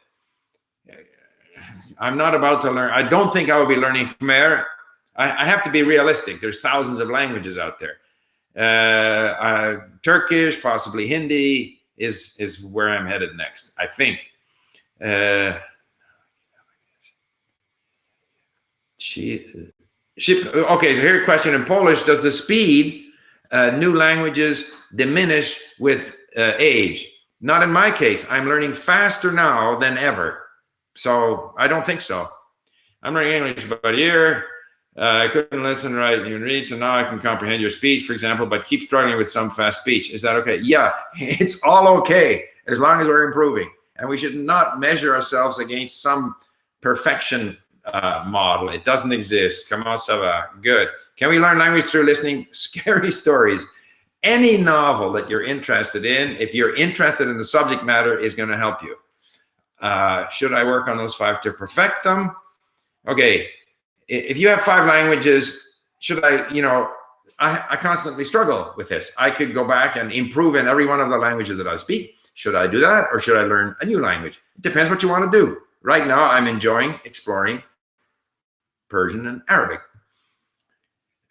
I'm not about to learn. I don't think I will be learning Khmer. I have to be realistic. There's thousands of languages out there. Turkish, possibly Hindi is where I'm headed next, I think. Okay, so here's a question in Polish. Does the speed, new languages, diminish with age? Not in my case. I'm learning faster now than ever. So I don't think so. I'm learning English about a year. I couldn't listen, write, even read, so now I can comprehend your speech, for example, but keep struggling with some fast speech. Is that okay? Yeah, it's all okay, as long as we're improving. And we should not measure ourselves against some perfection model. It doesn't exist. Comment ça va? Good. Can we learn language through listening scary stories? Any novel that you're interested in, if you're interested in the subject matter, is going to help you. Should I work on those 5 to perfect them? Okay. If you have 5 languages, should I, you know, I constantly struggle with this. I could go back and improve in every one of the languages that I speak. Should I do that, or should I learn a new language? It depends what you want to do. Right now, I'm enjoying exploring Persian and Arabic.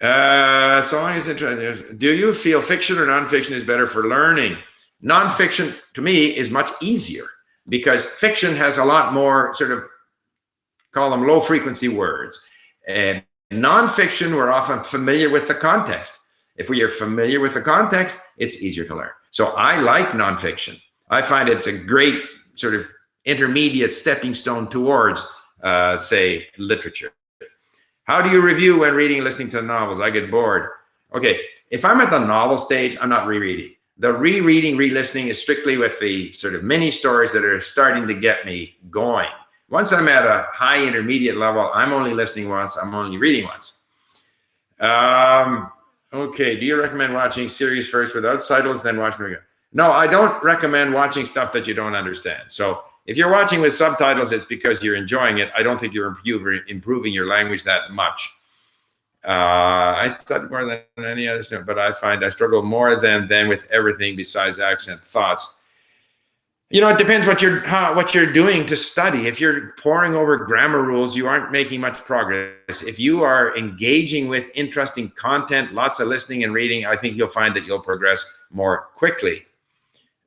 So long as it, do you feel fiction or nonfiction is better for learning? Nonfiction, to me, is much easier because fiction has a lot more sort of, call them low frequency words. And nonfiction, we're often familiar with the context. If we are familiar with the context, it's easier to learn. So I like nonfiction. I find it's a great sort of intermediate stepping stone towards, say, literature. How do you review when reading, listening to novels? I get bored. Okay, if I'm at the novel stage, I'm not rereading. The rereading, re-listening is strictly with the sort of mini stories that are starting to get me going. Once I'm at a high intermediate level, I'm only listening once, I'm only reading once. Okay, do you recommend watching series first without subtitles, then watch them again? No, I don't recommend watching stuff that you don't understand. So if you're watching with subtitles, it's because you're enjoying it. I don't think you're improving your language that much. I study more than any other student, but I find I struggle more than them with everything besides accent, thoughts. You know, it depends what you're doing to study. If you're poring over grammar rules, you aren't making much progress. If you are engaging with interesting content, lots of listening and reading, I think you'll find that you'll progress more quickly.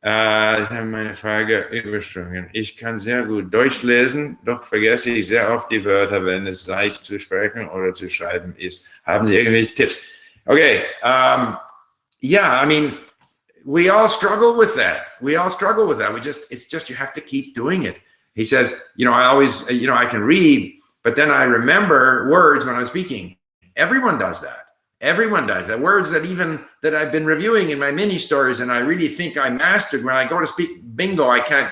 Meine Frage übersprungen. Ich kann sehr gut Deutsch lesen, doch vergesse ich sehr oft die Wörter, wenn es Zeit zu sprechen oder zu schreiben ist. Haben Sie irgendwelche tips? Okay, yeah, I mean, we all struggle with that. We all struggle with that. It's just, you have to keep doing it. He says, you know, I always, you know, I can read, but then I remember words when I'm speaking. Everyone does that. Everyone does that. Words that I've been reviewing in my mini stories and I really think I mastered, when I go to speak bingo, I can't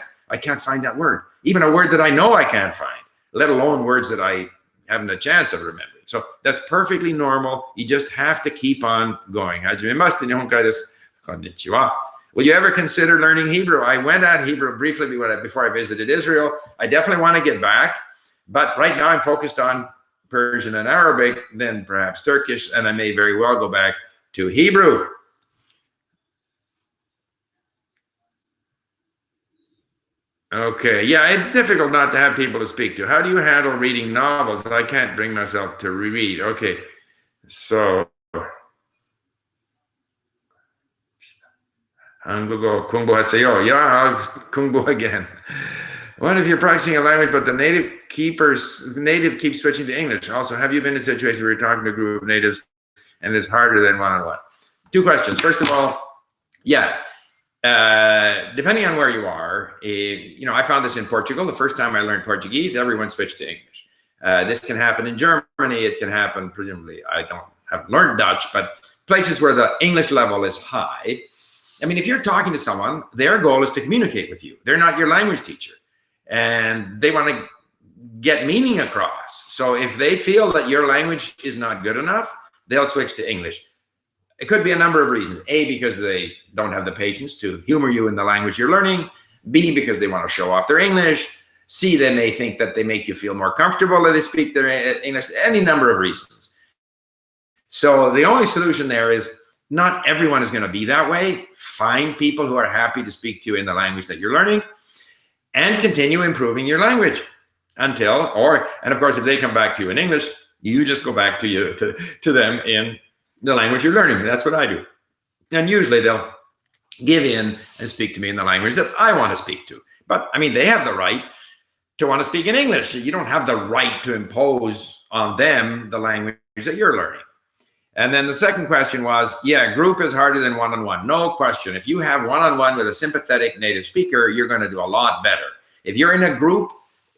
find that word. Even a word that I know I can't find, let alone words that I haven't a chance of remembering. So that's perfectly normal. You just have to keep on going. Konnichiwa. Will you ever consider learning Hebrew? I went at Hebrew briefly before I visited Israel. I definitely want to get back, but right now I'm focused on Persian and Arabic, then perhaps Turkish, and I may very well go back to Hebrew. Okay, yeah, it's difficult not to have people to speak to. How do you handle reading novels? I can't bring myself to reread. Okay, so Kungbo Haseyo. Yeah, Kungbo again. What if you're practicing a language, but the native keeps switching to English? Also, have you been in a situation where you're talking to a group of natives and it's harder than one-on-one? Two questions. First of all, yeah, depending on where you are, you know, I found this in Portugal. The first time I learned Portuguese, everyone switched to English. This can happen in Germany. It can happen, presumably, I don't have learned Dutch, but places where the English level is high. I mean, if you're talking to someone, their goal is to communicate with you. They're not your language teacher. And they want to get meaning across. So if they feel that your language is not good enough, they'll switch to English. It could be a number of reasons. A, because they don't have the patience to humor you in the language you're learning. B, because they want to show off their English. C, they may think that they make you feel more comfortable if they speak their English. Any number of reasons. So the only solution there is, not everyone is going to be that way. Find people who are happy to speak to you in the language that you're learning, and continue improving your language until, and of course, if they come back to you in English, you just go back to them in the language you're learning. That's what I do. And usually they'll give in and speak to me in the language that I want to speak to. But I mean, they have the right to want to speak in English. You don't have the right to impose on them the language that you're learning. And then the second question was, yeah, group is harder than one-on-one. No question. If you have one-on-one with a sympathetic native speaker, you're going to do a lot better. If you're in a group,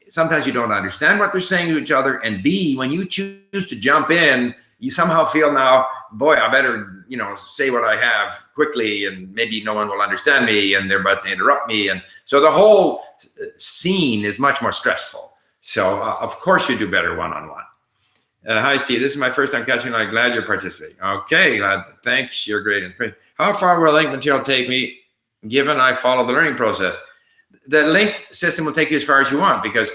sometimes you don't understand what they're saying to each other. And B, when you choose to jump in, you somehow feel now, boy, I better, you know, say what I have quickly, and maybe no one will understand me and they're about to interrupt me. And so the whole scene is much more stressful. So of course you do better one-on-one. Hi, Steve. This is my first time catching. I'm glad you're participating. Okay, glad. Thanks. You're great. It's great. How far will LingQ material take me, given I follow the learning process? The LingQ system will take you as far as you want, because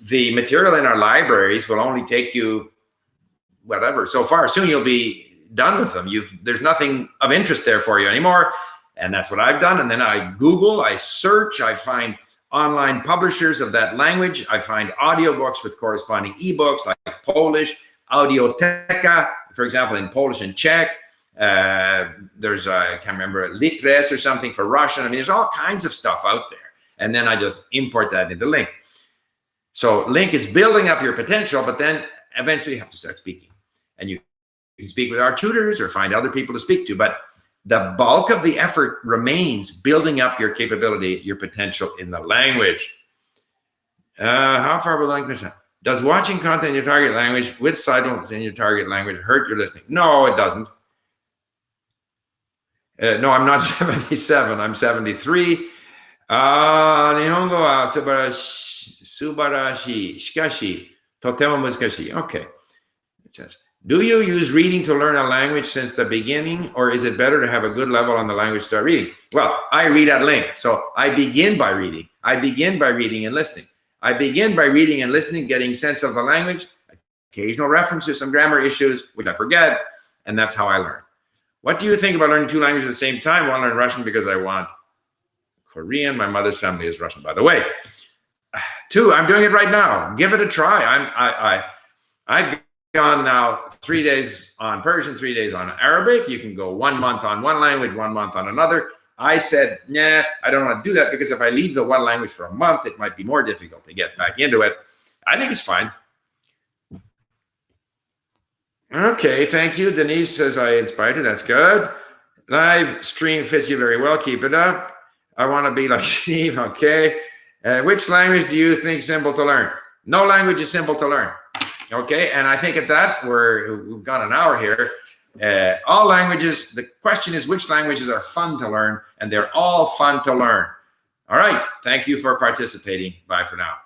the material in our libraries will only take you whatever so far. Soon you'll be done with them. There's nothing of interest there for you anymore. And that's what I've done. And then I Google, I search, I find online publishers of that language. I find audiobooks with corresponding ebooks, like Polish, Audioteka, for example, in Polish and Czech. There's, I can't remember, Litres or something for Russian. I mean, there's all kinds of stuff out there. And then I just import that into LingQ. So LingQ is building up your potential, but then eventually you have to start speaking. and you can speak with our tutors or find other people to speak to, but the bulk of the effort remains building up your capability, your potential in the language. How far will language? Does watching content in your target language with subtitles in your target language hurt your listening? No, it doesn't. No, I'm not 77. I'm 73. 日本語は素晴らしい。しかし、とても難しい。Okay. It says, do you use reading to learn a language since the beginning, or is it better to have a good level on the language to start reading? Well, I read at LingQ, so I begin by reading. I begin by reading and listening. I begin by reading and listening, getting sense of the language, occasional references, some grammar issues, which I forget, and that's how I learn. What do you think about learning two languages at the same time? I want to learn Russian because I want Korean. My mother's family is Russian, by the way. Two, I'm doing it right now. Give it a try. I've gone now 3 days on Persian, 3 days on Arabic. You can go 1 month on one language, 1 month on another. I said, nah, I don't want to do that because if I leave the one language for a month, it might be more difficult to get back into it. I think it's fine. Okay, thank you. Denise says I inspired you. That's good. Live stream fits you very well. Keep it up. I want to be like Steve. Okay. Which language do you think is simple to learn? No language is simple to learn. Okay, and I think at that we've got an hour here. All languages, the question is which languages are fun to learn, and they're all fun to learn. All right, thank you for participating. Bye for now.